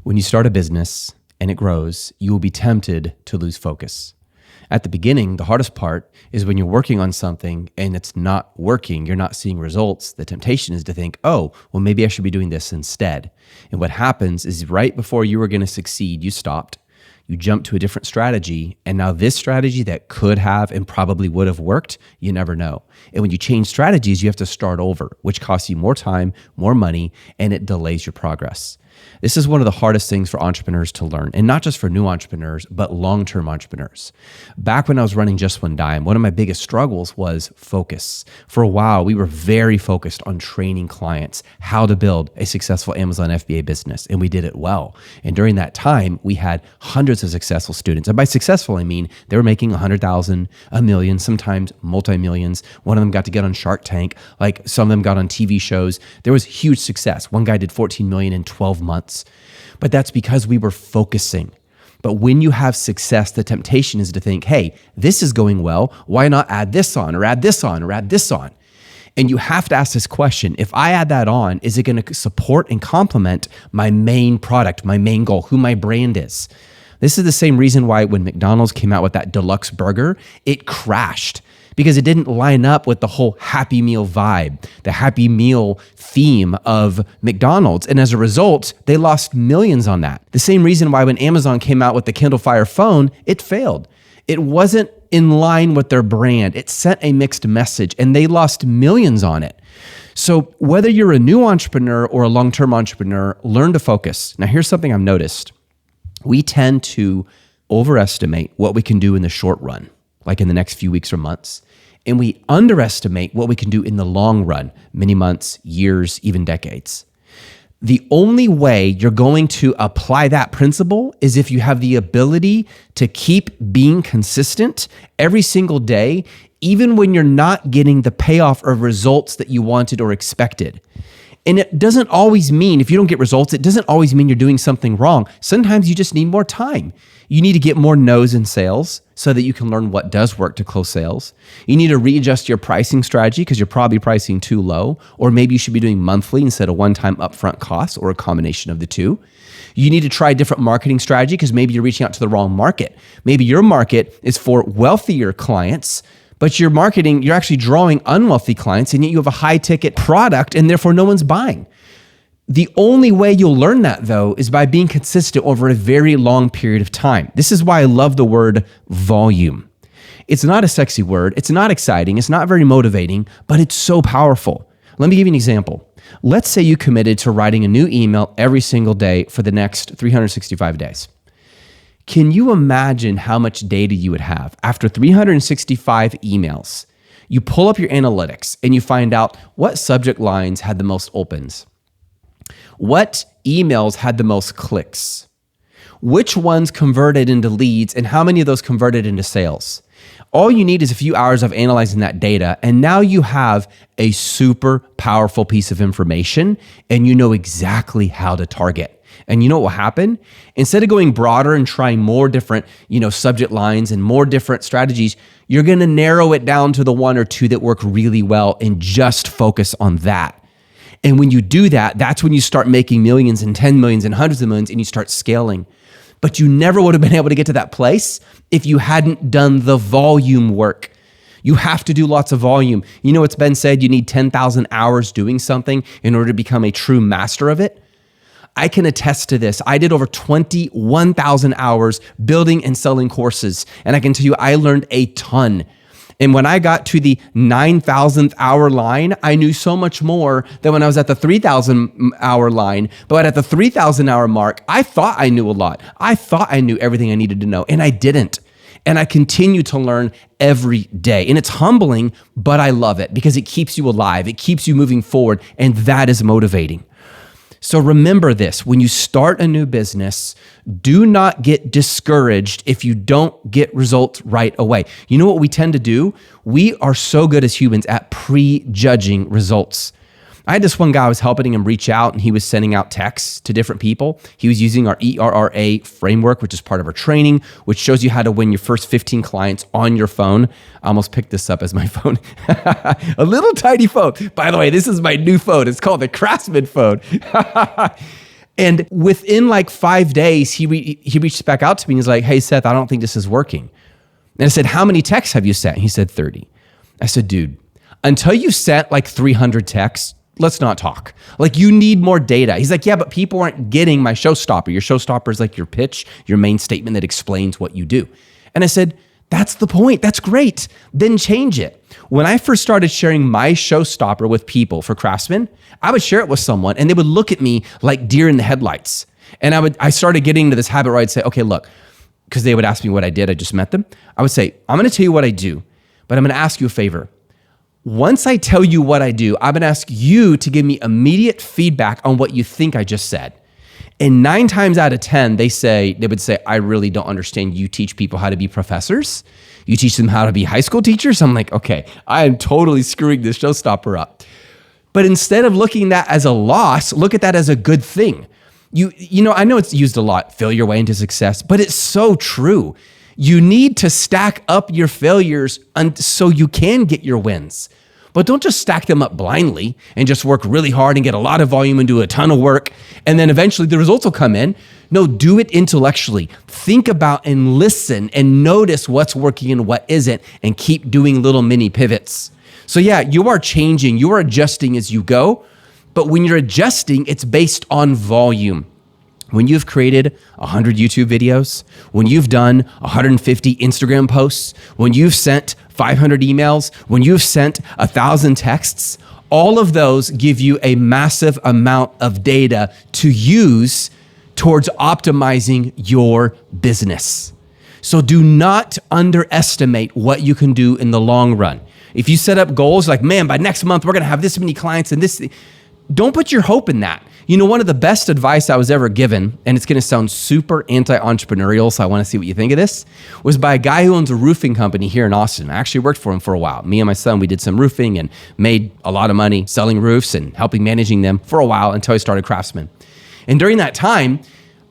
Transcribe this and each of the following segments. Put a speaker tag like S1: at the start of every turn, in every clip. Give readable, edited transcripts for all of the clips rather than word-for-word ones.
S1: When you start a business and it grows, you will be tempted to lose focus. At the beginning, the hardest part is when you're working on something and it's not working, you're not seeing results. The temptation is to think, oh, well, maybe I should be doing this instead. And what happens is right before you were going to succeed, you stopped. You jump to a different strategy, and now this strategy that could have and probably would have worked, you never know. And when you change strategies, you have to start over, which costs you more time, more money, and it delays your progress. This is one of the hardest things for entrepreneurs to learn, and not just for new entrepreneurs, but long-term entrepreneurs. Back when I was running Just One Dime, one of my biggest struggles was focus. For a while, we were very focused on training clients how to build a successful Amazon FBA business, and we did it well. And during that time, we had hundreds of successful students. And by successful, I mean they were making 100,000, a million, sometimes multi-millions. One of them got to get on Shark Tank. Like some of them got on TV shows. There was huge success. One guy did 14 million in 12 months. But that's because we were focusing. But when you have success, the temptation is to think, hey, this is going well. Why not add this on or add this on or add this on? And you have to ask this question. If I add that on, is it going to support and complement my main product, my main goal, who my brand is? This is the same reason why when McDonald's came out with that deluxe burger, it crashed. Because it didn't line up with the whole Happy Meal vibe, the Happy Meal theme of McDonald's. And as a result, they lost millions on that. The same reason why when Amazon came out with the Kindle Fire phone, it failed. It wasn't in line with their brand. It sent a mixed message and they lost millions on it. So whether you're a new entrepreneur or a long-term entrepreneur, learn to focus. Now here's something I've noticed. We tend to overestimate what we can do in the short run, like in the next few weeks or months. And we underestimate what we can do in the long run, many months, years, even decades. The only way you're going to apply that principle is if you have the ability to keep being consistent every single day, even when you're not getting the payoff or results that you wanted or expected. And it doesn't always mean, if you don't get results, it doesn't always mean you're doing something wrong. Sometimes you just need more time. You need to get more no's in sales so that you can learn what does work to close sales. You need to readjust your pricing strategy because you're probably pricing too low, or maybe you should be doing monthly instead of one-time upfront costs or a combination of the two. You need to try a different marketing strategy because maybe you're reaching out to the wrong market. Maybe your market is for wealthier clients, but you're actually drawing unwealthy clients, and yet you have a high ticket product and therefore no one's buying. The only way you'll learn that though is by being consistent over a very long period of time. This is why I love the word volume. It's not a sexy word. It's not exciting. It's not very motivating, but it's so powerful. Let me give you an example. Let's say you committed to writing a new email every single day for the next 365 days. Can you imagine how much data you would have after 365 emails? You pull up your analytics and you find out what subject lines had the most opens, what emails had the most clicks, which ones converted into leads, and how many of those converted into sales. All you need is a few hours of analyzing that data, and now you have a super powerful piece of information, and you know exactly how to target. And you know what will happen? Instead of going broader and trying more different, subject lines and more different strategies, you're going to narrow it down to the one or two that work really well and just focus on that. And when you do that, that's when you start making millions and 10 millions and hundreds of millions and you start scaling. But you never would have been able to get to that place if you hadn't done the volume work. You have to do lots of volume. You know, it's been said you need 10,000 hours doing something in order to become a true master of it. I can attest to this. I did over 21,000 hours building and selling courses. And I can tell you, I learned a ton. And when I got to the 9,000th hour line, I knew so much more than when I was at the 3,000 hour line. But at the 3,000 hour mark, I thought I knew a lot. I thought I knew everything I needed to know, and I didn't. And I continue to learn every day. And it's humbling, but I love it because it keeps you alive. It keeps you moving forward, and that is motivating. So remember this, when you start a new business, do not get discouraged if you don't get results right away. You know what we tend to do? We are so good as humans at prejudging results. I had this one guy, I was helping him reach out, and he was sending out texts to different people. He was using our ERRA framework, which is part of our training, which shows you how to win your first 15 clients on your phone. I almost picked this up as my phone. A little tiny phone. By the way, this is my new phone. It's called the Craftsman phone. And within like 5 days, he reached back out to me and he's like, hey, Seth, I don't think this is working. And I said, how many texts have you sent? He said, 30. I said, dude, until you sent like 300 texts, let's not talk. Like, you need more data. He's like, yeah, but people aren't getting my showstopper. Your showstopper is like your pitch, your main statement that explains what you do. And I said, that's the point. That's great. Then change it. When I first started sharing my showstopper with people for craftsmen, I would share it with someone and they would look at me like deer in the headlights. And I started getting into this habit where I'd say, okay, look, because they would ask me what I did. I just met them. I would say, I'm going to tell you what I do, but I'm going to ask you a favor. Once I tell you what I do, I'm going to ask you to give me immediate feedback on what you think I just said. And 9 times out of 10, they would say, I really don't understand. You teach people how to be professors. You teach them how to be high school teachers. I'm like, okay, I am totally screwing this showstopper up. But instead of looking at that as a loss, look at that as a good thing. You know, I know it's used a lot, fail your way into success, but it's so true. You need to stack up your failures so you can get your wins. But don't just stack them up blindly and just work really hard and get a lot of volume and do a ton of work, and then eventually the results will come in. No, do it intellectually. Think about and listen and notice what's working and what isn't, and keep doing little mini pivots. So yeah, you are changing, you are adjusting as you go, but when you're adjusting, it's based on volume. When you've created 100 YouTube videos, when you've done 150 Instagram posts, when you've sent 500 emails, when you've sent 1,000 texts, all of those give you a massive amount of data to use towards optimizing your business. So do not underestimate what you can do in the long run. If you set up goals like, man, by next month, we're going to have this many clients and this, don't put your hope in that. You know, one of the best advice I was ever given, and it's going to sound super anti-entrepreneurial, so I want to see what you think of this, was by a guy who owns a roofing company here in Austin. I actually worked for him for a while. Me and my son, we did some roofing and made a lot of money selling roofs and helping managing them for a while until I started Craftsman. And during that time,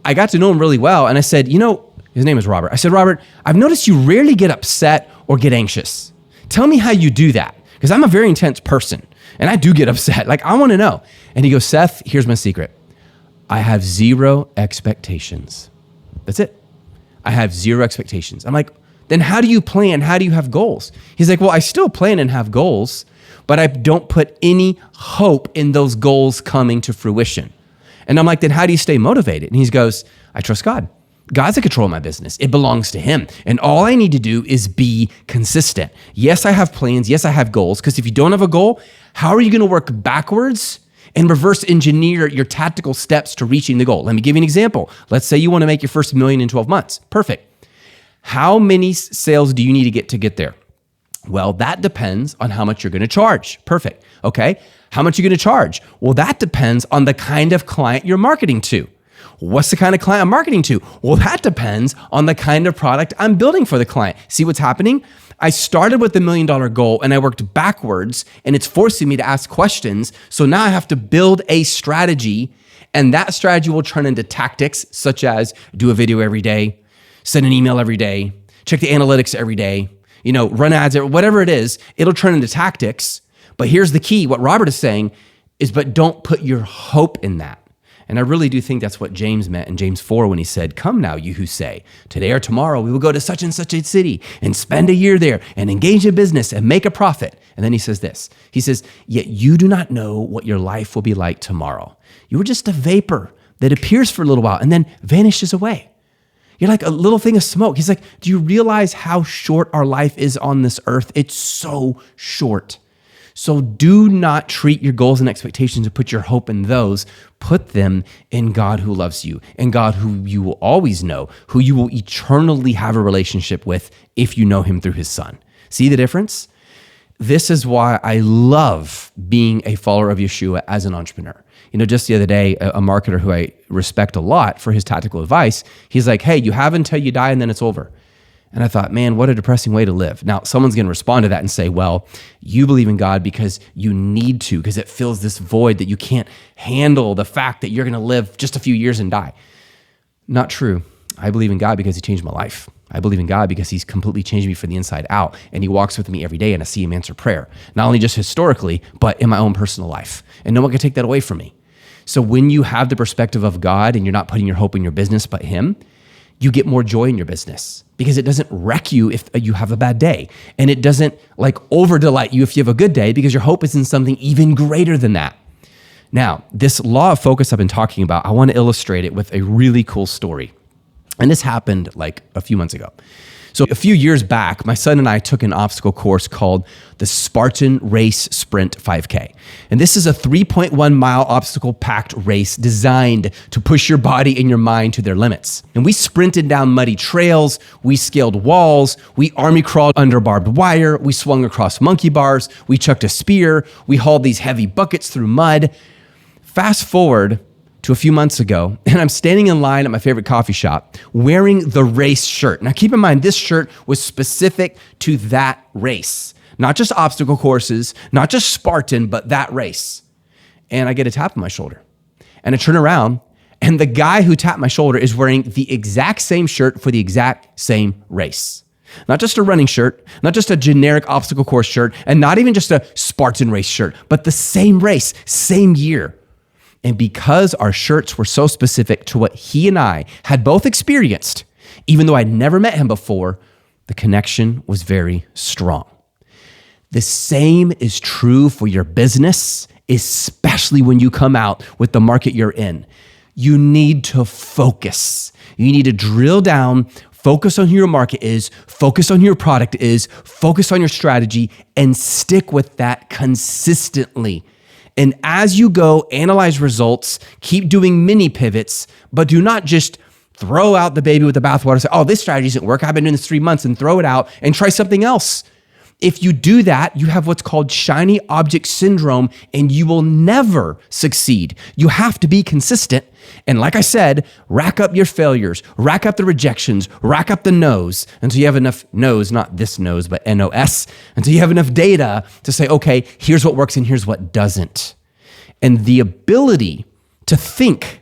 S1: I got to know him really well. And I said, you know, his name is Robert. I said, Robert, I've noticed you rarely get upset or get anxious. Tell me how you do that, because I'm a very intense person. And I do get upset. Like, I want to know. And he goes, Seth, here's my secret. I have 0 expectations. That's it. I have 0 expectations. I'm like, then how do you plan? How do you have goals? He's like, well, I still plan and have goals, but I don't put any hope in those goals coming to fruition. And I'm like, then how do you stay motivated? And he goes, I trust God. God's in control of my business. It belongs to him. And all I need to do is be consistent. Yes, I have plans. Yes, I have goals. Because if you don't have a goal, how are you going to work backwards and reverse engineer your tactical steps to reaching the goal? Let me give you an example. Let's say you want to make your first $1 million in 12 months. Perfect. How many sales do you need to get there? Well, that depends on how much you're going to charge. Perfect. Okay. How much are you going to charge? Well, that depends on the kind of client you're marketing to. What's the kind of client I'm marketing to? Well, that depends on the kind of product I'm building for the client. See what's happening? I started with the $1 million goal and I worked backwards, and it's forcing me to ask questions. So now I have to build a strategy, and that strategy will turn into tactics such as do a video every day, send an email every day, check the analytics every day, you know, run ads, whatever it is, it'll turn into tactics. But here's the key. What Robert is saying is, but don't put your hope in that. And I really do think that's what James meant in James 4 when he said, come now, you who say, today or tomorrow we will go to such and such a city and spend a year there and engage in business and make a profit. And then he says this, he says, yet you do not know what your life will be like tomorrow. You are just a vapor that appears for a little while and then vanishes away. You're like a little thing of smoke. He's like, do you realize how short our life is on this earth? It's so short. So do not treat your goals and expectations and put your hope in those. Put them in God who loves you, and God who you will always know, who you will eternally have a relationship with if you know him through his son. See the difference? This is why I love being a follower of Yeshua as an entrepreneur. You know, just the other day, a marketer who I respect a lot for his tactical advice, he's like, hey, you have until you die and then it's over. And I thought, man, what a depressing way to live. Now, someone's going to respond to that and say, well, you believe in God because you need to, because it fills this void that you can't handle the fact that you're going to live just a few years and die. Not true. I believe in God because he changed my life. I believe in God because he's completely changed me from the inside out, and he walks with me every day, and I see him answer prayer, not only just historically, but in my own personal life. And no one can take that away from me. So when you have the perspective of God and you're not putting your hope in your business but Him, you get more joy in your business because it doesn't wreck you if you have a bad day. And it doesn't like over delight you if you have a good day because your hope is in something even greater than that. Now, this law of focus I've been talking about, I want to illustrate it with a really cool story. And this happened like a few months ago. So a few years back, my son and I took an obstacle course called the Spartan Race Sprint 5K. And this is a 3.1 mile obstacle packed race designed to push your body and your mind to their limits. And we sprinted down muddy trails, we scaled walls, we army crawled under barbed wire, we swung across monkey bars, we chucked a spear, we hauled these heavy buckets through mud. Fast forward to a few months ago, and I'm standing in line at my favorite coffee shop wearing the race shirt. Now keep in mind, this shirt was specific to that race, not just obstacle courses, not just Spartan, but that race. And I get a tap on my shoulder. And I turn around, and the guy who tapped my shoulder is wearing the exact same shirt for the exact same race. Not just a running shirt, not just a generic obstacle course shirt, and not even just a Spartan race shirt, but the same race, same year. And because our shirts were so specific to what he and I had both experienced, even though I'd never met him before, the connection was very strong. The same is true for your business, especially when you come out with the market you're in. You need to focus. You need to drill down, focus on who your market is, focus on who your product is, focus on your strategy, and stick with that consistently. And as you go, analyze results, keep doing mini pivots, but do not just throw out the baby with the bathwater, say, oh, this strategy doesn't work. I've been doing this 3 months, and throw it out and try something else. If you do that, you have what's called shiny object syndrome, and you will never succeed. You have to be consistent. And like I said, rack up your failures, rack up the rejections, rack up the no's until you have enough no's, not this nose, but N-O-S, until you have enough data to say, okay, here's what works and here's what doesn't. And the ability to think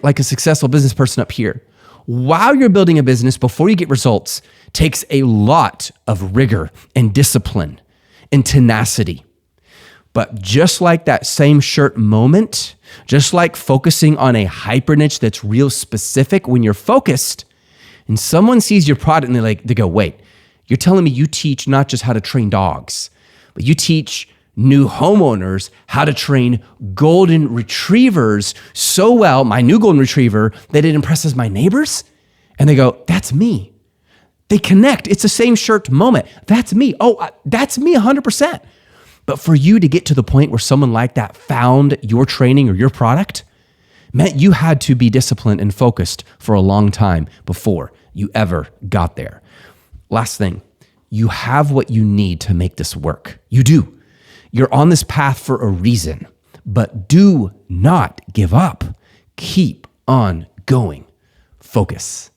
S1: like a successful business person up here, while you're building a business before you get results, takes a lot of rigor and discipline and tenacity. But just like that same shirt moment, just like focusing on a hyper niche that's real specific, when you're focused and someone sees your product and they go, wait, you're telling me you teach not just how to train dogs, but you teach new homeowners how to train golden retrievers so well, my new golden retriever, that it impresses my neighbors? And they go, that's me. They connect. It's the same shirt moment. That's me. Oh, that's me 100%. But for you to get to the point where someone like that found your training or your product meant you had to be disciplined and focused for a long time before you ever got there. Last thing, you have what you need to make this work. You do. You're on this path for a reason, but do not give up. Keep on going. Focus.